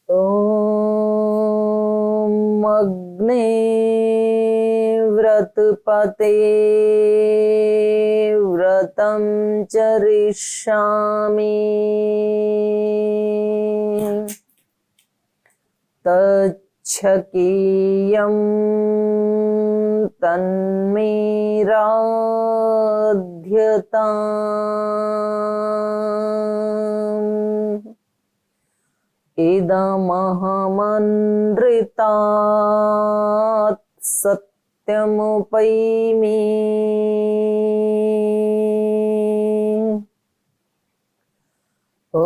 ॐ अग्ने व्रतपते व्रतं चरिष्यामि तच्छकीयं तन्मे राध्यताम् इदमहमनृतात् सत्यमुपैमि ॐ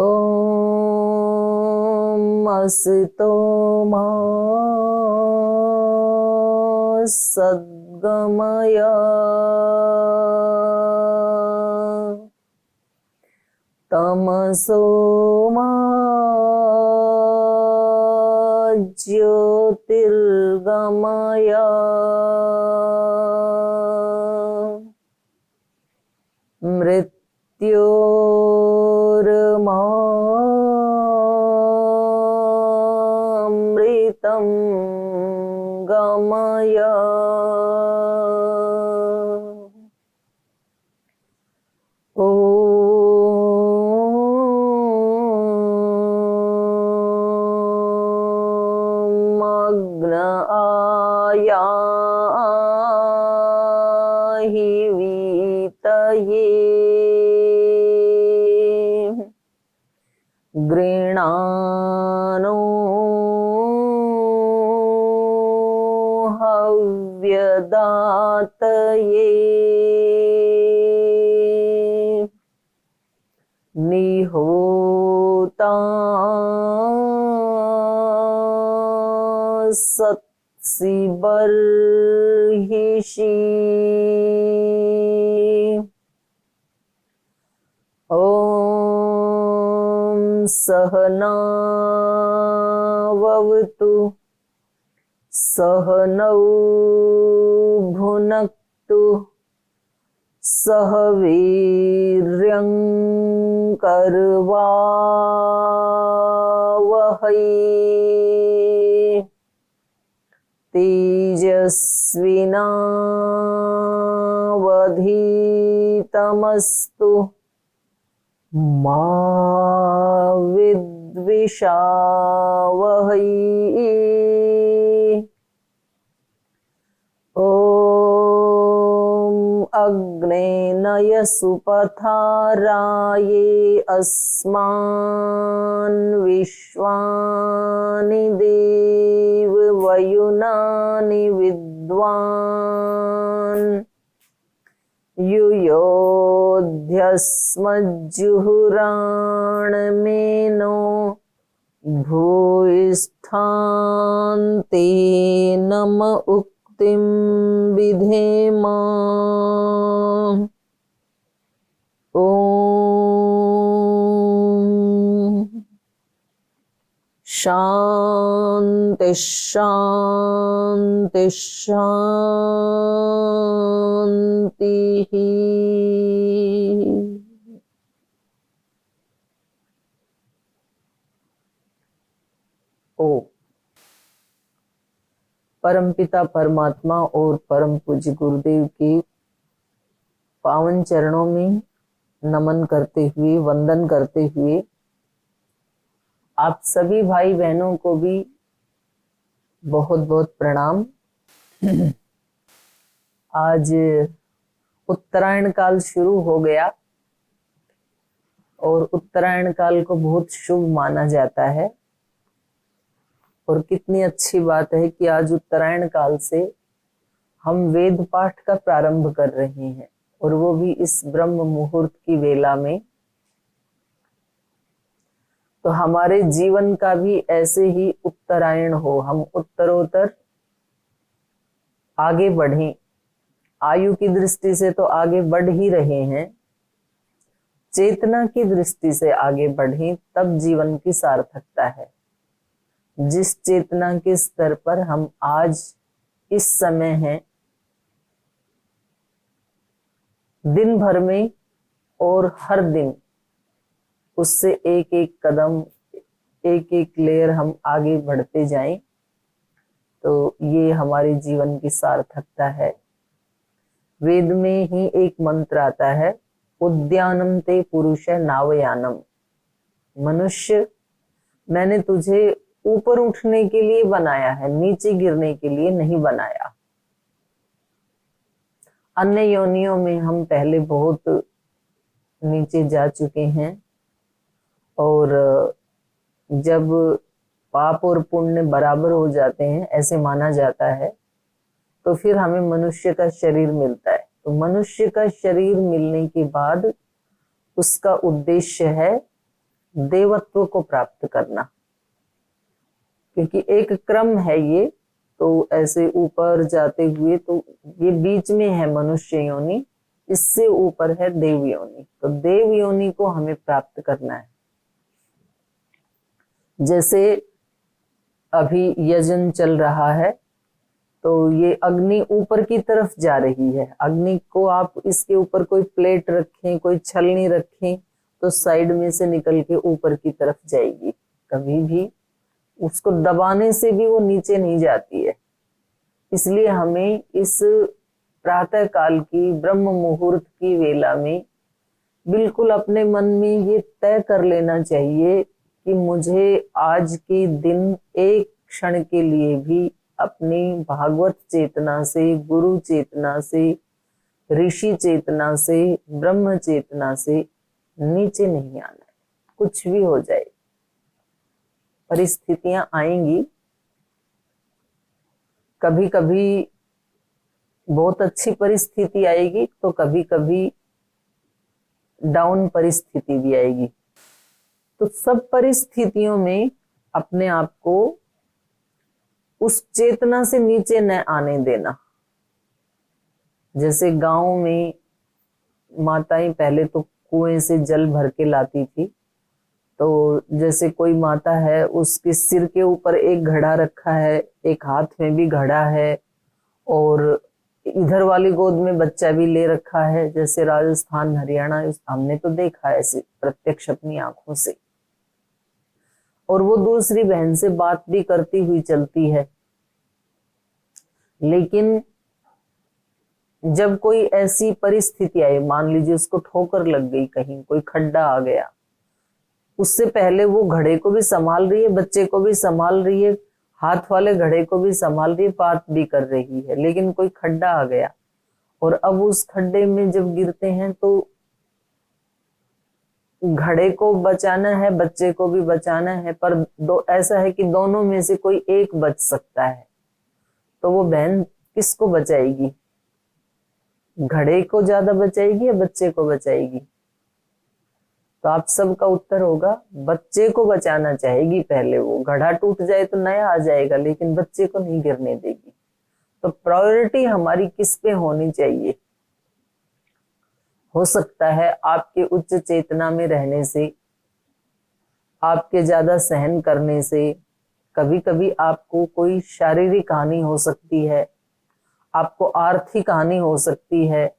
असतो मा सद्गमय तमसो मा ज्योतिर्गमय मृत्योर्मामृतं गमय आयाहि वीतये गृणानो हव्यदातये निहोता सत्सि बर्हिषि ॐ सहनाववतु सहनौ भुनक्तु सह वीर्यं करवावहै तेजस्विनावधीतमस्तु मा विद्विषावहै ॐ अग्ने नयसु पथाराये अस्मान् विश्वानि देव वयुनानि विद्वान् युयोध्यस्मज्जुहुराणमेनो भूयिष्ठान्ते नम उक्तिं विधेम ॐ शान्ति शान्ति शान्तिः। ओ परमपिता परमात्मा और परम पूज्य गुरुदेव के पावन चरणों में नमन करते हुए, वंदन करते हुए, आप सभी भाई बहनों को भी बहुत बहुत प्रणाम। आज उत्तरायण काल शुरू हो गया और उत्तरायण काल को बहुत शुभ माना जाता है और कितनी अच्छी बात है कि आज उत्तरायण काल से हम वेद पाठ का प्रारंभ कर रहे हैं और वो भी इस ब्रह्म मुहूर्त की वेला में। तो हमारे जीवन का भी ऐसे ही उत्तरायण हो, हम उत्तरोत्तर आगे बढ़ें। आयु की दृष्टि से तो आगे बढ़ ही रहे हैं, चेतना की दृष्टि से आगे बढ़ें तब जीवन की सार्थकता है। जिस चेतना के स्तर पर हम आज इस समय हैं, दिन भर में और हर दिन उससे एक एक कदम एक एक लेयर हम आगे बढ़ते जाएं तो ये हमारे जीवन की सार्थकता है। वेद में ही एक मंत्र आता है, उद्यानम ते पुरुष नावयानम। मनुष्य, मैंने तुझे ऊपर उठने के लिए बनाया है, नीचे गिरने के लिए नहीं बनाया। अन्य योनियों में हम पहले बहुत नीचे जा चुके हैं और जब पाप और पुण्य बराबर हो जाते हैं, ऐसे माना जाता है, तो फिर हमें मनुष्य का शरीर मिलता है। तो मनुष्य का शरीर मिलने के बाद उसका उद्देश्य है देवत्व को प्राप्त करना, क्योंकि एक क्रम है ये। तो ऐसे ऊपर जाते हुए तो ये बीच में है मनुष्य योनि, इससे ऊपर है देव योनि। तो देव योनि को हमें प्राप्त करना है। जैसे अभी यजन चल रहा है तो ये अग्नि ऊपर की तरफ जा रही है। अग्नि को आप इसके ऊपर कोई प्लेट रखें, कोई छलनी रखें तो साइड में से निकल के ऊपर की तरफ जाएगी, कभी भी उसको दबाने से भी वो नीचे नहीं जाती है। इसलिए हमें इस प्रातः काल की ब्रह्म मुहूर्त की वेला में बिल्कुल अपने मन में ये तय कर लेना चाहिए कि मुझे आज के दिन एक क्षण के लिए भी अपनी भागवत चेतना से, गुरु चेतना से, ऋषि चेतना से, ब्रह्म चेतना से नीचे नहीं आना है। कुछ भी हो जाए, परिस्थितियां आएंगी, कभी कभी बहुत अच्छी परिस्थिति आएगी तो कभी कभी डाउन परिस्थिति भी आएगी। तो सब परिस्थितियों में अपने आप को उस चेतना से नीचे न आने देना। जैसे गांव में माताएं पहले तो कुएं से जल भर के लाती थी, तो जैसे कोई माता है उसके सिर के ऊपर एक घड़ा रखा है, एक हाथ में भी घड़ा है और इधर वाली गोद में बच्चा भी ले रखा है। जैसे राजस्थान, हरियाणा, हमने तो देखा है ऐसे प्रत्यक्ष अपनी आंखों से। और वो दूसरी बहन से बात भी करती हुई चलती है। लेकिन जब कोई ऐसी परिस्थिति आई, मान लीजिए उसको ठोकर लग गई, कहीं कोई खड्डा आ गया, उससे पहले वो घड़े को भी संभाल रही है, बच्चे को भी संभाल रही है, हाथ वाले घड़े को भी संभाल रही है, बात भी कर रही है। लेकिन कोई खड्डा आ गया और अब उस खड्डे में जब गिरते हैं तो घड़े को बचाना है, बच्चे को भी बचाना है, पर ऐसा है कि दोनों में से कोई एक बच सकता है। तो वो बहन किसको बचाएगी? घड़े को ज्यादा बचाएगी या बच्चे को बचाएगी? तो आप सबका उत्तर होगा बच्चे को बचाना चाहेगी पहले। वो घड़ा टूट जाए तो नया आ जाएगा, लेकिन बच्चे को नहीं गिरने देगी। तो प्रायोरिटी हमारी किस पे होनी चाहिए? हो सकता है आपके उच्च चेतना में रहने से, आपके ज्यादा सहन करने से, कभी कभी आपको कोई शारीरिक हानि हो सकती है, आपको आर्थिक हानि हो सकती है,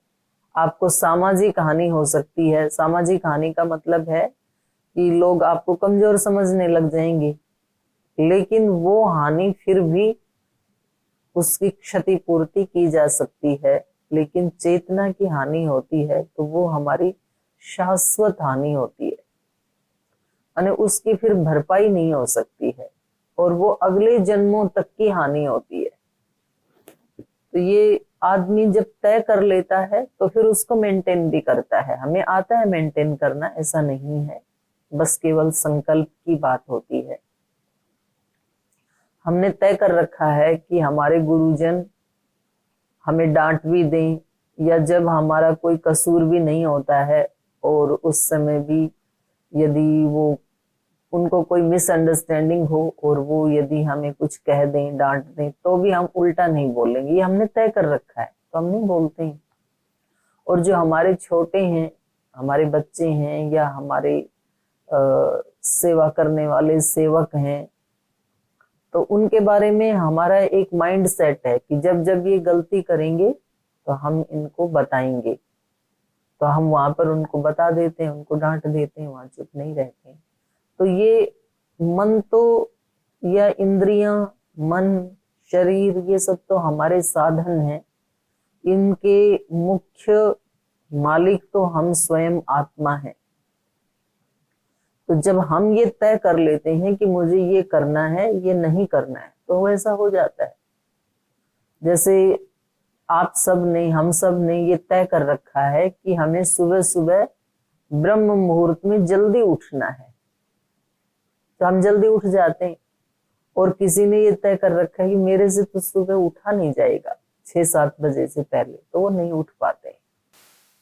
आपको सामाजिक हानि हो सकती है। सामाजिक हानि का मतलब है कि लोग आपको कमजोर समझने लग जाएंगे, लेकिन वो हानि फिर भी उसकी क्षतिपूर्ति की जा सकती है। लेकिन चेतना की हानि होती है तो वो हमारी शाश्वत हानि होती है, यानी उसकी फिर भरपाई नहीं हो सकती है और वो अगले जन्मों तक की हानि होती है। तो ये आदमी जब तय कर लेता है तो फिर उसको मेंटेन भी करता है। हमें आता है मेंटेन करना, ऐसा नहीं है, बस केवल संकल्प की बात होती है। हमने तय कर रखा है कि हमारे गुरुजन हमें डांट भी दें या जब हमारा कोई कसूर भी नहीं होता है और उस समय भी यदि वो उनको कोई मिसअंडरस्टैंडिंग हो और वो यदि हमें कुछ कह दें, डांट दें, तो भी हम उल्टा नहीं बोलेंगे। ये हमने तय कर रखा है तो हम नहीं बोलते हैं। और जो हमारे छोटे हैं, हमारे बच्चे हैं या हमारे सेवा करने वाले सेवक हैं, तो उनके बारे में हमारा एक माइंड सेट है कि जब जब ये गलती करेंगे तो हम इनको बताएंगे। तो हम वहां पर उनको बता देते हैं, उनको डांट देते हैं, वहां चुप नहीं रहते हैं। तो ये मन तो, या इंद्रियां, मन, शरीर, ये सब तो हमारे साधन हैं। इनके मुख्य मालिक तो हम स्वयं आत्मा हैं। तो जब हम ये तय कर लेते हैं कि मुझे ये करना है, ये नहीं करना है, तो वैसा हो जाता है। जैसे आप सब ने, हम सब ने ये तय कर रखा है कि हमें सुबह सुबह ब्रह्म मुहूर्त में जल्दी उठना है, तो हम जल्दी उठ जाते हैं। और किसी ने ये तय कर रखा है कि मेरे से तो सुबह उठा नहीं जाएगा 6-7 बजे से पहले, तो वो नहीं उठ पाते।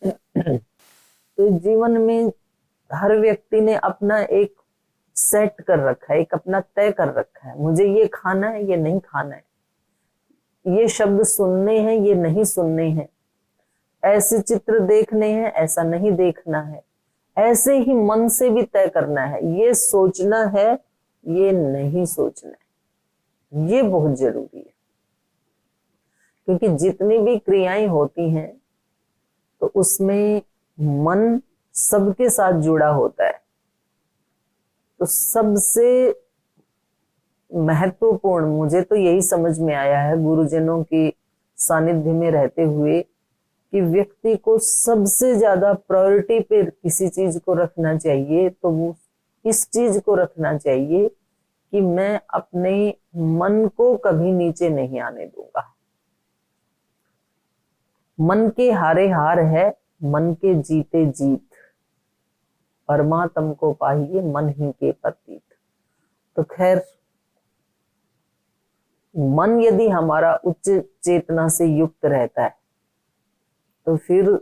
तो जीवन में हर व्यक्ति ने अपना एक सेट कर रखा है, एक अपना तय कर रखा है, मुझे ये खाना है, ये नहीं खाना है, ये शब्द सुनने हैं, ये नहीं सुनने हैं, ऐसे चित्र देखने हैं, ऐसा नहीं देखना है। ऐसे ही मन से भी तय करना है, ये सोचना है, ये नहीं सोचना है। ये बहुत जरूरी है, क्योंकि जितनी भी क्रियाएं होती हैं तो उसमें मन सबके साथ जुड़ा होता है। तो सबसे महत्वपूर्ण मुझे तो यही समझ में आया है गुरुजनों के सानिध्य में रहते हुए, कि व्यक्ति को सबसे ज्यादा प्रायोरिटी पे किसी चीज को रखना चाहिए, तो वो इस चीज को रखना चाहिए कि मैं अपने मन को कभी नीचे नहीं आने दूंगा। मन के हारे हार है, मन के जीते जीत, परमात्म को पाहिए मन ही के प्रतीत। तो खैर, मन यदि हमारा उच्च चेतना से युक्त रहता है तो फिर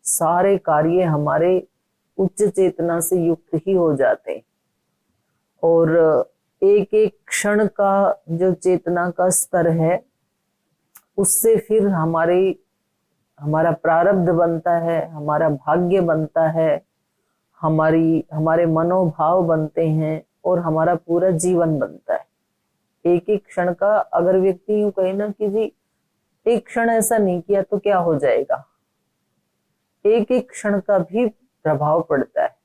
सारे कार्य हमारे उच्च चेतना से युक्त ही हो जाते हैं। और एक एक क्षण का जो चेतना का स्तर है, उससे फिर हमारा प्रारब्ध बनता है, हमारा भाग्य बनता है, हमारे मनोभाव बनते हैं, और हमारा पूरा जीवन बनता है। एक एक क्षण का, अगर व्यक्ति यूं कहे ना कि जी एक क्षण ऐसा नहीं किया तो क्या हो जाएगा, एक एक क्षण का भी प्रभाव पड़ता है,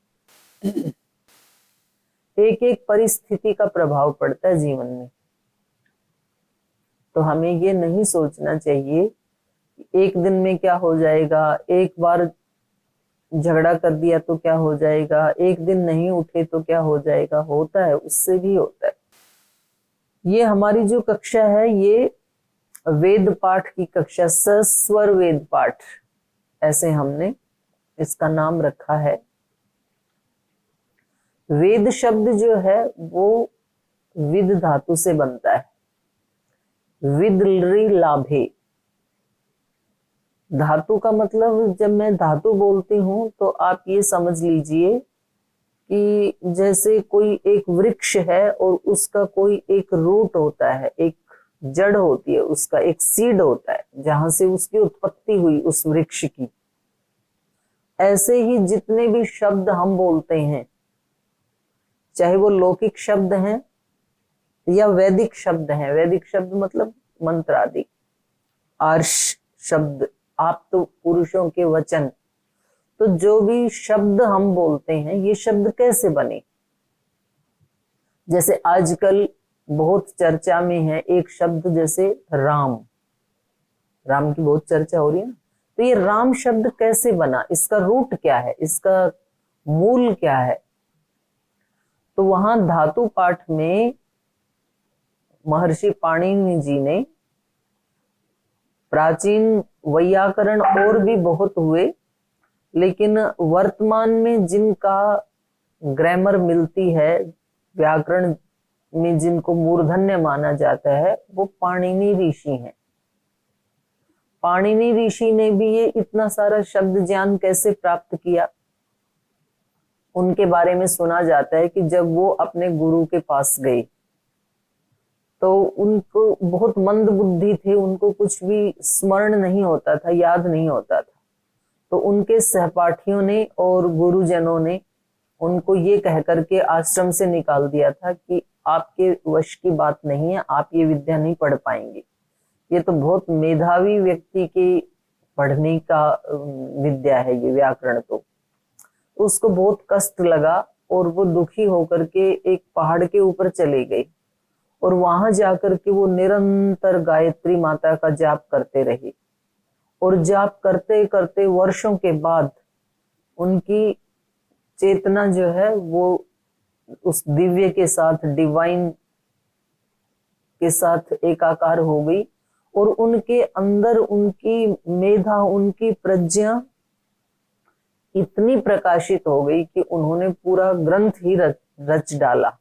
एक एक परिस्थिति का प्रभाव पड़ता है जीवन में। तो हमें ये नहीं सोचना चाहिए कि एक दिन में क्या हो जाएगा, एक बार झगड़ा कर दिया तो क्या हो जाएगा, एक दिन नहीं उठे तो क्या हो जाएगा। होता है, उससे भी होता है। ये हमारी जो कक्षा है, ये वेद पाठ की कक्षा, सस्वर वेद पाठ, ऐसे हमने इसका नाम रखा है। वेद शब्द जो है वो विद धातु से बनता है, विद्री लाभे। धातु का मतलब, जब मैं धातु बोलती हूं तो आप ये समझ लीजिए कि जैसे कोई एक वृक्ष है और उसका कोई एक रूट होता है, एक जड़ होती है, उसका एक सीड होता है जहां से उसकी उत्पत्ति हुई उस वृक्ष की। ऐसे ही जितने भी शब्द हम बोलते हैं, चाहे वो लौकिक शब्द हैं या वैदिक शब्द हैं, वैदिक शब्द मतलब मंत्र आदि, आर्ष शब्द, आप तो पुरुषों के वचन, तो जो भी शब्द हम बोलते हैं, ये शब्द कैसे बने। जैसे आजकल बहुत चर्चा में है एक शब्द, जैसे राम, राम की बहुत चर्चा हो रही है ना, तो ये राम शब्द कैसे बना, इसका रूट क्या है, इसका मूल क्या है। तो वहां धातु पाठ में महर्षि पाणिनि जी ने, प्राचीन वैयाकरण और भी बहुत हुए, लेकिन वर्तमान में जिनका ग्रामर मिलती है, व्याकरण में जिनको मूर्धन्य माना जाता है, वो पाणिनि ऋषि हैं। पाणिनि ऋषि ने भी ये इतना सारा शब्द ज्ञान कैसे प्राप्त किया, उनके बारे में सुना जाता है कि जब वो अपने गुरु के पास गए तो उनको बहुत मंद बुद्धि थे, उनको कुछ भी स्मरण नहीं होता था, याद नहीं होता था। तो उनके सहपाठियों ने और गुरुजनों ने उनको ये कह करके आश्रम से निकाल दिया था कि आपके वश की बात नहीं है, आप ये विद्या नहीं पढ़ पाएंगे, ये तो बहुत मेधावी व्यक्ति के पढ़ने का विद्या है ये व्याकरण। तो उसको बहुत कष्ट लगा और वो दुखी होकर के एक पहाड़ के ऊपर चली गई और वहां जाकर के वो निरंतर गायत्री माता का जाप करते रही। और जाप करते करते वर्षों के बाद उनकी चेतना जो है वो उस दिव्य के साथ, डिवाइन के साथ एकाकार हो गई और उनके अंदर उनकी मेधा, उनकी प्रज्ञा इतनी प्रकाशित हो गई कि उन्होंने पूरा ग्रंथ ही रच डाला।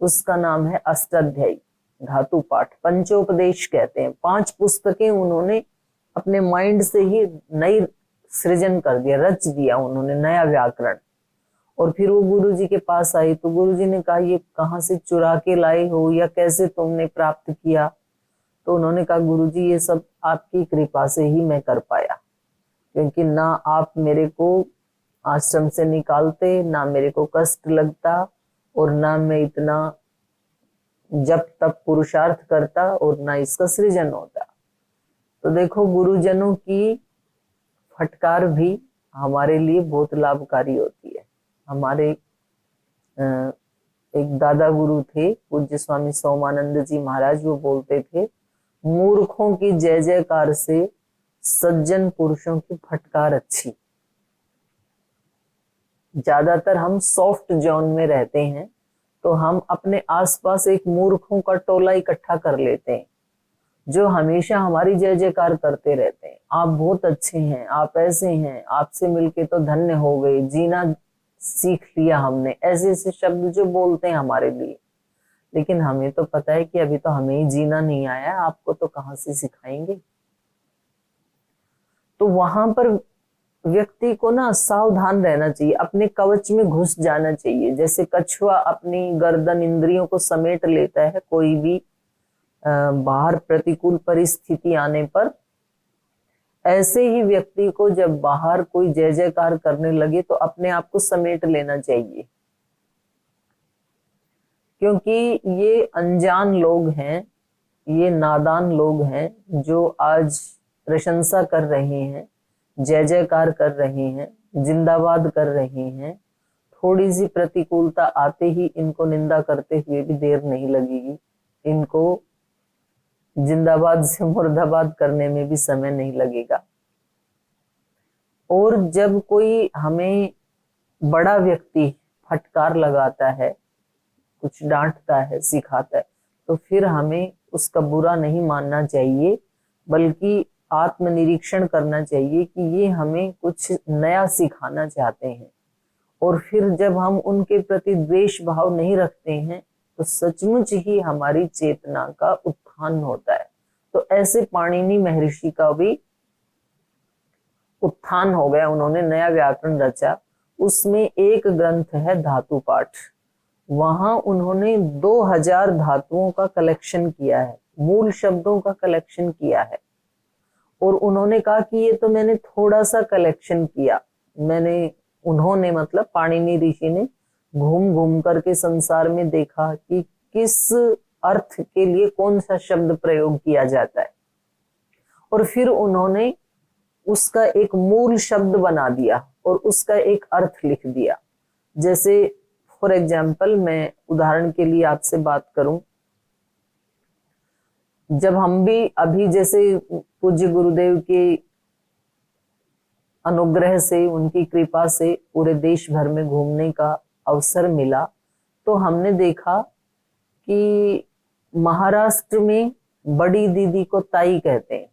उसका नाम है अष्टाध्यायी धातु पाठ, पंचोपदेश कहते हैं। 5 पुस्तकें उन्होंने अपने माइंड से ही नई सृजन कर दिया, रच दिया उन्होंने नया व्याकरण। और फिर वो गुरुजी के पास आई तो गुरुजी ने कहा ये कहाँ से चुरा के लाए हो या कैसे तुमने प्राप्त किया? तो उन्होंने कहा गुरुजी ये सब आपकी कृपा से ही मैं कर पाया, क्योंकि ना आप मेरे को आश्रम से निकालते, ना मेरे को कष्ट लगता और ना मैं इतना जब तब पुरुषार्थ करता और ना इसका सृजन होता। तो देखो गुरुजनों की फटकार भी हमारे लिए बहुत लाभकारी होती है। हमारे एक दादा गुरु थे पूज्य स्वामी सोमानंद जी महाराज, वो बोलते थे मूर्खों की जय जयकार से सज्जन पुरुषों की फटकार अच्छी। ज्यादातर हम सॉफ्ट जोन में रहते हैं तो हम अपने आसपास एक मूर्खों का टोला इकट्ठा कर लेते हैं जो हमेशा हमारी जय जयकार करते रहते हैं। आप बहुत अच्छे हैं, आप ऐसे हैं, आपसे मिलके तो धन्य हो गए, जीना सीख लिया हमने, ऐसे ऐसे शब्द जो बोलते हैं हमारे लिए। लेकिन हमें तो पता है कि अभी तो हमें ही जीना नहीं आया, आपको तो कहाँ से सिखाएंगे। तो वहां पर व्यक्ति को ना सावधान रहना चाहिए, अपने कवच में घुस जाना चाहिए। जैसे कछुआ अपनी गर्दन इंद्रियों को समेट लेता है कोई भी बाहर प्रतिकूल परिस्थिति आने पर, ऐसे ही व्यक्ति को जब बाहर कोई जय जयकार करने लगे तो अपने आप को समेट लेना चाहिए। क्योंकि ये अनजान लोग हैं, ये नादान लोग हैं जो आज प्रशंसा कर रहे हैं, जय जयकार कर रहे हैं, जिंदाबाद कर रहे हैं। थोड़ी सी प्रतिकूलता आते ही इनको निंदा करते हुए भी देर नहीं लगेगी, इनको जिंदाबाद से मुर्दाबाद करने में भी समय नहीं लगेगा। और जब कोई हमें बड़ा व्यक्ति फटकार लगाता है, कुछ डांटता है, सिखाता है, तो फिर हमें उसका बुरा नहीं मानना चाहिए, बल्कि आत्मनिरीक्षण करना चाहिए कि ये हमें कुछ नया सिखाना चाहते हैं। और फिर जब हम उनके प्रति द्वेष भाव नहीं रखते हैं तो सचमुच ही हमारी चेतना का उत्थान होता है। तो ऐसे पाणिनि महर्षि का भी उत्थान हो गया, उन्होंने नया व्याकरण रचा। उसमें एक ग्रंथ है धातु पाठ, वहां उन्होंने 2000 धातुओं का कलेक्शन किया है, मूल शब्दों का कलेक्शन किया है। और उन्होंने कहा कि ये तो मैंने थोड़ा सा कलेक्शन किया, उन्होंने मतलब पाणिनि ऋषि ने घूम घूम करके संसार में देखा कि किस अर्थ के लिए कौन सा शब्द प्रयोग किया जाता है, और फिर उन्होंने उसका एक मूल शब्द बना दिया और उसका एक अर्थ लिख दिया। जैसे फॉर एग्जाम्पल, मैं उदाहरण के लिए आपसे बात करूं, जब हम भी अभी जैसे पूज्य गुरुदेव के अनुग्रह से, उनकी कृपा से पूरे देश भर में घूमने का अवसर मिला, तो हमने देखा कि महाराष्ट्र में बड़ी दीदी को ताई कहते हैं।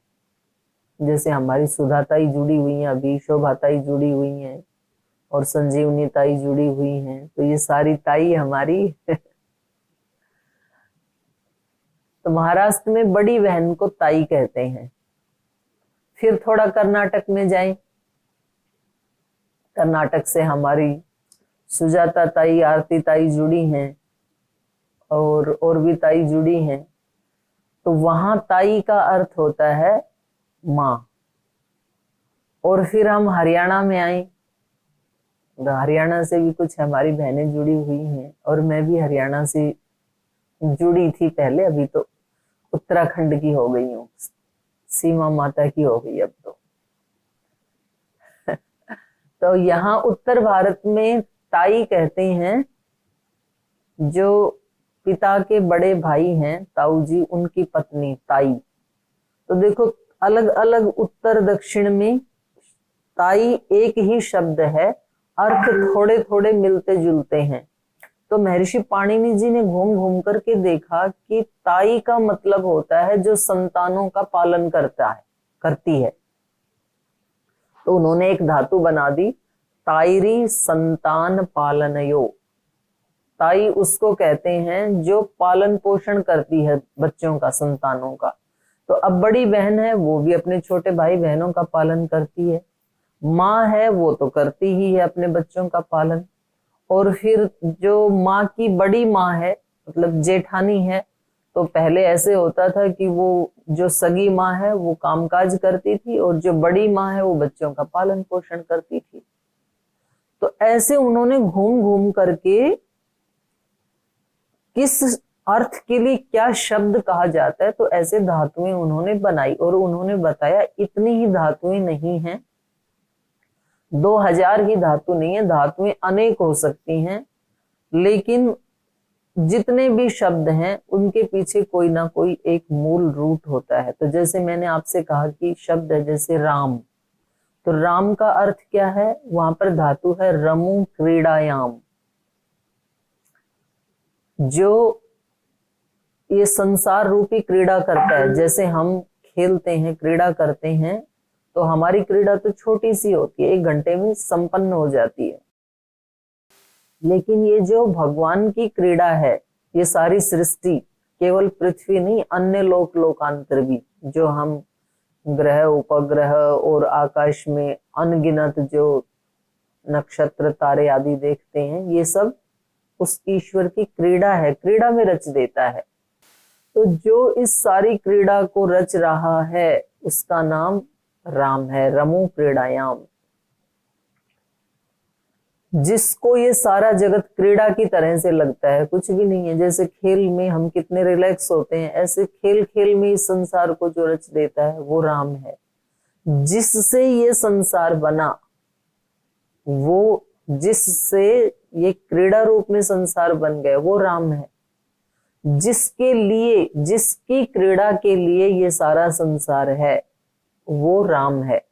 जैसे हमारी सुधा ताई जुड़ी हुई हैं, अभी शोभा ताई जुड़ी हुई हैं और संजीवनी ताई जुड़ी हुई हैं, तो ये सारी ताई हमारी तो महाराष्ट्र में बड़ी बहन को ताई कहते हैं। फिर थोड़ा कर्नाटक में जाएं, कर्नाटक से हमारी सुजाता ताई, आरती ताई जुड़ी हैं और भी ताई जुड़ी हैं। तो वहां ताई का अर्थ होता है माँ। और फिर हम हरियाणा में आए, हरियाणा से भी कुछ हमारी बहनें जुड़ी हुई हैं, और मैं भी हरियाणा से जुड़ी थी पहले, अभी तो उत्तराखंड की हो गई हूँ, सीमा माता की हो गई अब तो। तो यहाँ उत्तर भारत में ताई कहते हैं, जो पिता के बड़े भाई हैं ताऊ जी, उनकी पत्नी ताई। तो देखो अलग अलग उत्तर दक्षिण में ताई एक ही शब्द है, अर्थ थोड़े थोड़े मिलते जुलते हैं। तो महर्षि पाणिनि जी ने घूम घूम करके देखा कि ताई का मतलब होता है जो संतानों का पालन करती है। तो उन्होंने एक धातु बना दी, ताईरी संतान पालनयो। ताई उसको कहते हैं जो पालन पोषण करती है बच्चों का, संतानों का। तो अब बड़ी बहन है, वो भी अपने छोटे भाई बहनों का पालन करती है। माँ है, वो तो करती ही है अपने बच्चों का पालन। और फिर जो माँ की बड़ी माँ है, मतलब जेठानी है, तो पहले ऐसे होता था कि वो जो सगी माँ है वो कामकाज करती थी, और जो बड़ी माँ है वो बच्चों का पालन पोषण करती थी। तो ऐसे उन्होंने घूम घूम करके किस अर्थ के लिए क्या शब्द कहा जाता है, तो ऐसे धातुएं उन्होंने बनाई। और उन्होंने बताया इतनी ही धातुएं नहीं हैं, 2000 ही धातु नहीं है, धातुएं अनेक हो सकती हैं, लेकिन जितने भी शब्द हैं उनके पीछे कोई ना कोई एक मूल रूट होता है। तो जैसे मैंने आपसे कहा कि शब्द है जैसे राम, तो राम का अर्थ क्या है, वहां पर धातु है रमु क्रीड़ायाम। जो ये संसार रूपी क्रीड़ा करता है, जैसे हम खेलते हैं, क्रीड़ा करते हैं, तो हमारी क्रीड़ा तो छोटी सी होती है, 1 घंटे में संपन्न हो जाती है। लेकिन ये जो भगवान की क्रीड़ा है, ये सारी सृष्टि, केवल पृथ्वी नहीं, अन्य लोकांतर भी, जो हम ग्रह उपग्रह और आकाश में अनगिनत जो नक्षत्र तारे आदि देखते हैं, ये सब उस ईश्वर की क्रीड़ा है, क्रीड़ा में रच देता है। तो जो इस सारी क्रीड़ा को रच रहा है उसका नाम राम है, रमु क्रीड़ायाम। जिसको ये सारा जगत क्रीड़ा की तरह से लगता है, कुछ भी नहीं है। जैसे खेल में हम कितने रिलैक्स होते हैं, ऐसे खेल खेल में इस संसार को जो रच देता है वो राम है। जिससे ये संसार बना, वो जिससे ये क्रीड़ा रूप में संसार बन गया, वो राम है। जिसके लिए, जिसकी क्रीड़ा के लिए ये सारा संसार है, वो राम है।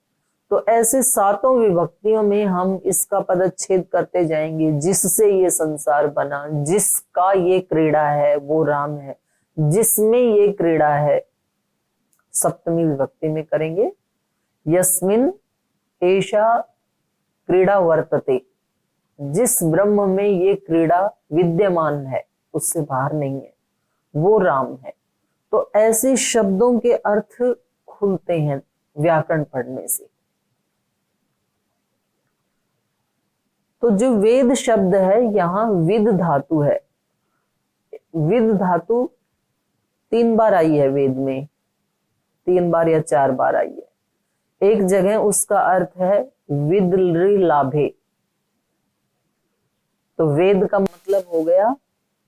तो ऐसे 7 विभक्तियों में हम इसका पदच्छेद करते जाएंगे। जिससे ये संसार बना, जिसका ये क्रीड़ा है वो राम है, जिसमें ये क्रीड़ा है 7वीं विभक्ति में करेंगे, यस्मिन एषा क्रीड़ा वर्तते। जिस ब्रह्म में ये क्रीड़ा विद्यमान है, उससे बाहर नहीं है, वो राम है। तो ऐसे शब्दों के अर्थ खुलते हैं व्याकरण पढ़ने से। तो जो वेद शब्द है, यहां विद धातु है। विद धातु 3 बार आई है वेद में, 3 बार या 4 बार आई है। एक जगह उसका अर्थ है विद्लि लाभे। तो वेद का मतलब हो गया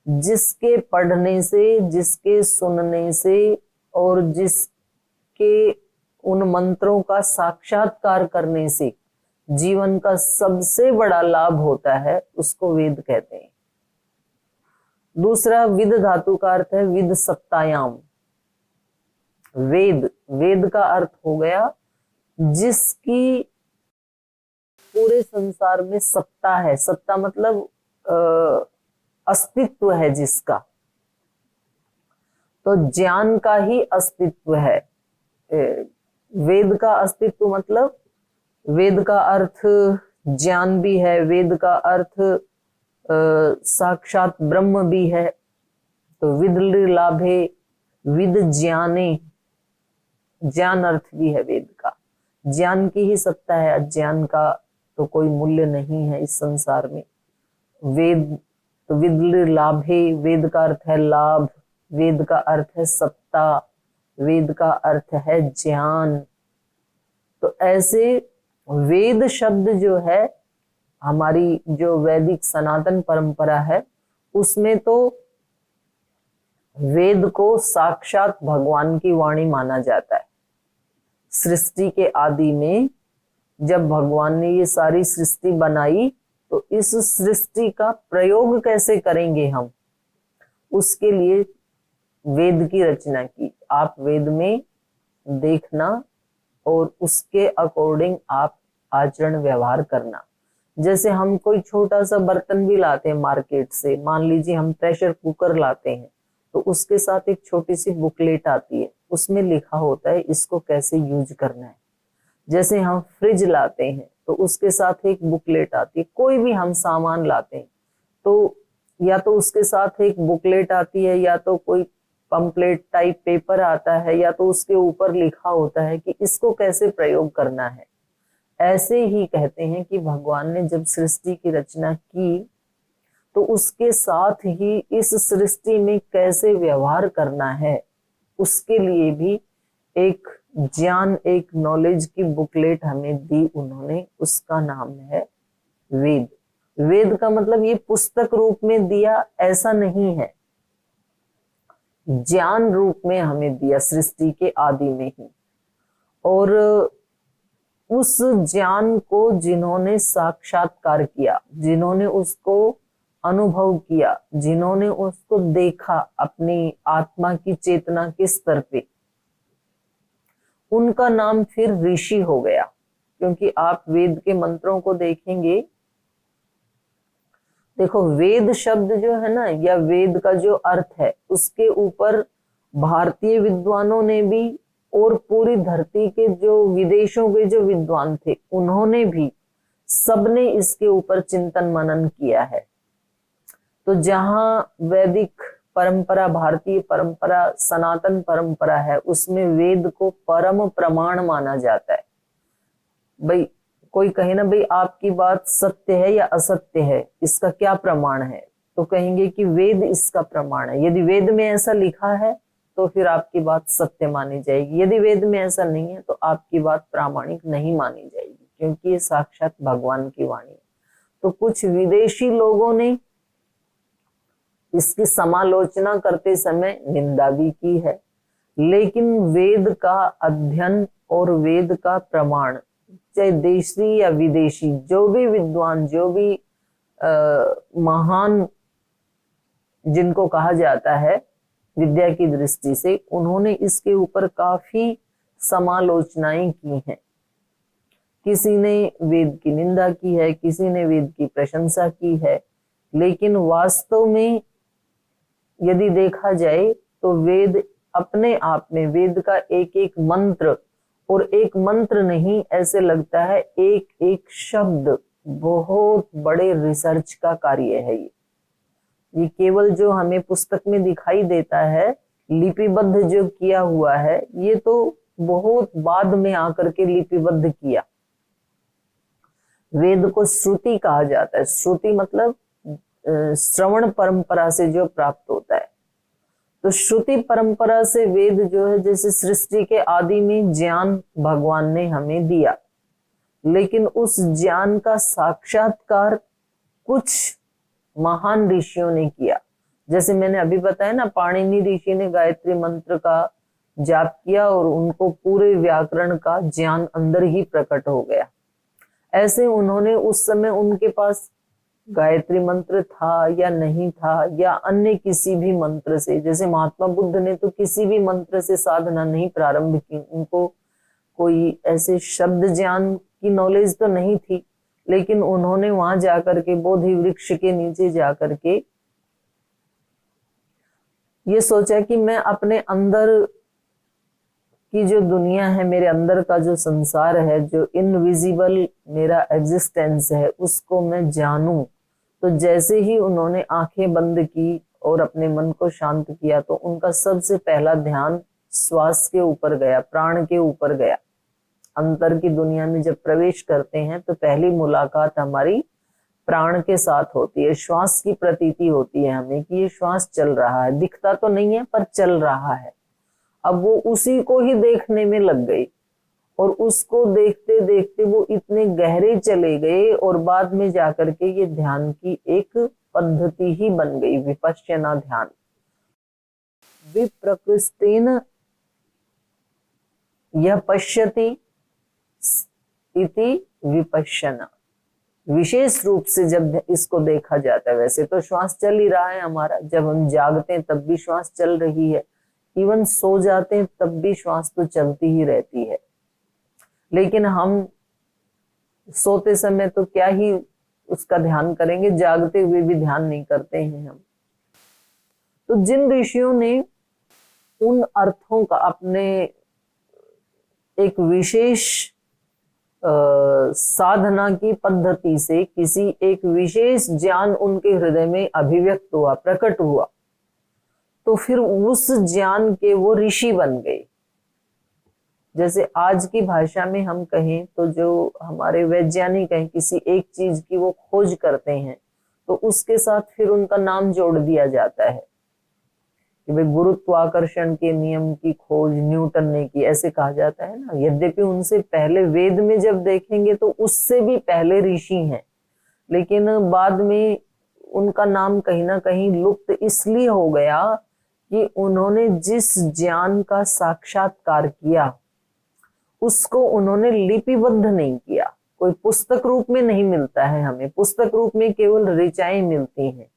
जिसके पढ़ने से, जिसके सुनने से और जिसके उन मंत्रों का साक्षात्कार करने से जीवन का सबसे बड़ा लाभ होता है, उसको वेद कहते हैं। दूसरा विद धातु का अर्थ है विद सत्तायाम। वेद, वेद का अर्थ हो गया जिसकी पूरे संसार में सत्ता है। सत्ता मतलब अस्तित्व है जिसका। तो ज्ञान का ही अस्तित्व है। वेद का अस्तित्व मतलब वेद का अर्थ ज्ञान भी है, वेद का अर्थ साक्षात ब्रह्म भी है। तो विद्लि लाभे, विद ज्ञाने, ज्ञान अर्थ भी है वेद का। ज्ञान की ही सत्ता है, अज्ञान का तो कोई मूल्य नहीं है इस संसार में। वेद, तो विद्लि लाभे, वेद का अर्थ है लाभ, वेद का अर्थ है सत्ता, वेद का अर्थ है ज्ञान। तो ऐसे वेद शब्द जो है, हमारी जो वैदिक सनातन परंपरा है, उसमें तो वेद को साक्षात भगवान की वाणी माना जाता है। सृष्टि के आदि में जब भगवान ने ये सारी सृष्टि बनाई, तो इस सृष्टि का प्रयोग कैसे करेंगे हम, उसके लिए वेद की रचना की। आप वेद में देखना और उसके अकॉर्डिंग आप आचरण व्यवहार करना। जैसे हम कोई छोटा सा बर्तन भी लाते हैं मार्केट से, मान लीजिए हम प्रेशर कुकर लाते हैं, तो उसके साथ एक छोटी सी बुकलेट आती है, उसमें लिखा होता है इसको कैसे यूज करना है। जैसे हम फ्रिज लाते हैं तो उसके साथ एक बुकलेट आती है। कोई भी हम सामान लाते हैं तो या तो उसके साथ एक बुकलेट आती है, या तो कोई पंपलेट टाइप पेपर आता है, या तो उसके ऊपर लिखा होता है कि इसको कैसे प्रयोग करना है। ऐसे ही कहते हैं कि भगवान ने जब सृष्टि की रचना की तो उसके साथ ही इस सृष्टि में कैसे व्यवहार करना है, उसके लिए भी एक ज्ञान, एक नॉलेज की बुकलेट हमें दी उन्होंने। उसका नाम है वेद। वेद का मतलब ये पुस्तक रूप में दिया ऐसा नहीं है, ज्ञान रूप में हमें दिया सृष्टि के आदि में ही। और उस ज्ञान को जिन्होंने साक्षात्कार किया, जिन्होंने उसको अनुभव किया, जिन्होंने उसको देखा अपनी आत्मा की चेतना के स्तर पे, उनका नाम फिर ऋषि हो गया। क्योंकि आप वेद के मंत्रों को देखेंगे, देखो वेद शब्द जो है ना, या वेद का जो अर्थ है, उसके ऊपर भारतीय विद्वानों ने भी और पूरी धरती के जो विदेशों के जो विद्वान थे उन्होंने भी, सबने इसके ऊपर चिंतन मनन किया है। तो जहां वैदिक परंपरा, भारतीय परंपरा, सनातन परंपरा है, उसमें वेद को परम प्रमाण माना जाता है। भाई कोई कहे ना भाई आपकी बात सत्य है या असत्य है, इसका क्या प्रमाण है, तो कहेंगे कि वेद इसका प्रमाण है। यदि वेद में ऐसा लिखा है तो फिर आपकी बात सत्य मानी जाएगी, यदि वेद में ऐसा नहीं है तो आपकी बात प्रामाणिक नहीं मानी जाएगी, क्योंकि ये साक्षात भगवान की वाणी है। तो कुछ विदेशी लोगों ने इसकी समालोचना करते समय निंदा भी की है, लेकिन वेद का अध्ययन और वेद का प्रमाण, चाहे देशी या विदेशी, जो भी विद्वान, जो भी महान जिनको कहा जाता है विद्या की दृष्टि से, उन्होंने इसके ऊपर काफी समालोचनाएं की हैं। किसी ने वेद की निंदा की है, किसी ने वेद की प्रशंसा की है, लेकिन वास्तव में यदि देखा जाए तो वेद अपने आप में, वेद का एक एक मंत्र, और एक मंत्र नहीं, ऐसे लगता है एक एक शब्द बहुत बड़े रिसर्च का कार्य है। ये केवल जो हमें पुस्तक में दिखाई देता है, लिपिबद्ध जो किया हुआ है, ये तो बहुत बाद में आकर के लिपिबद्ध किया। वेद को श्रुति कहा जाता है। श्रुति मतलब श्रवण परंपरा से जो प्राप्त होता है। तो श्रुति परंपरा से वेद जो है, जैसे सृष्टि के आदि में ज्ञान भगवान ने हमें दिया, लेकिन उस ज्ञान का साक्षात्कार कुछ महान ऋषियों ने किया। जैसे मैंने अभी बताया ना, पाणिनि ऋषि ने गायत्री मंत्र का जाप किया और उनको पूरे व्याकरण का ज्ञान अंदर ही प्रकट हो गया। ऐसे उन्होंने उस समय, उनके पास गायत्री मंत्र था या नहीं था, या अन्य किसी भी मंत्र से, जैसे महात्मा बुद्ध ने तो किसी भी मंत्र से साधना नहीं प्रारंभ की, उनको कोई ऐसे शब्द ज्ञान की नॉलेज तो नहीं थी, लेकिन उन्होंने वहां जाकर के, बोधि वृक्ष के नीचे जाकर के ये सोचा कि मैं अपने अंदर की जो दुनिया है, मेरे अंदर का जो संसार है, जो इनविजिबल मेरा एग्जिस्टेंस है, उसको मैं जानूं। तो जैसे ही उन्होंने आंखें बंद की और अपने मन को शांत किया, तो उनका सबसे पहला ध्यान श्वास के ऊपर गया, प्राण के ऊपर गया। अंतर की दुनिया में जब प्रवेश करते हैं तो पहली मुलाकात हमारी प्राण के साथ होती है। श्वास की प्रतीति होती है हमें कि ये श्वास चल रहा है, दिखता तो नहीं है पर चल रहा है। अब वो उसी को ही देखने में लग गई, और उसको देखते देखते वो इतने गहरे चले गए, और बाद में जाकर के ये ध्यान की एक पद्धति ही बन गई, विपश्यना ध्यान। विप्रकृष्टेन यह पश्यति इति विपश्यना। विशेष रूप से जब इसको देखा जाता है, वैसे तो श्वास चल ही रहा है हमारा, जब हम जागते हैं तब भी श्वास चल रही है, इवन सो जाते हैं तब भी श्वास तो चलती ही रहती है। लेकिन हम सोते समय तो क्या ही उसका ध्यान करेंगे, जागते हुए भी ध्यान नहीं करते हैं हम। तो जिन ऋषियों ने उन अर्थों का अपने एक विशेष साधना की पद्धति से किसी एक विशेष ज्ञान उनके हृदय में अभिव्यक्त हुआ, प्रकट हुआ, तो फिर उस ज्ञान के वो ऋषि बन गए। जैसे आज की भाषा में हम कहें तो जो हमारे वैज्ञानिक हैं, किसी एक चीज की वो खोज करते हैं तो उसके साथ फिर उनका नाम जोड़ दिया जाता है कि भाई गुरुत्वाकर्षण के नियम की खोज न्यूटन ने की, ऐसे कहा जाता है ना। यद्यपि उनसे पहले वेद में जब देखेंगे तो उससे भी पहले ऋषि हैं, लेकिन बाद में उनका नाम कहीं ना कहीं लुप्त इसलिए हो गया कि उन्होंने जिस ज्ञान का साक्षात्कार किया उसको उन्होंने लिपिबद्ध नहीं किया। कोई पुस्तक रूप में नहीं मिलता है हमें, पुस्तक रूप में केवल ऋचाएं मिलती हैं,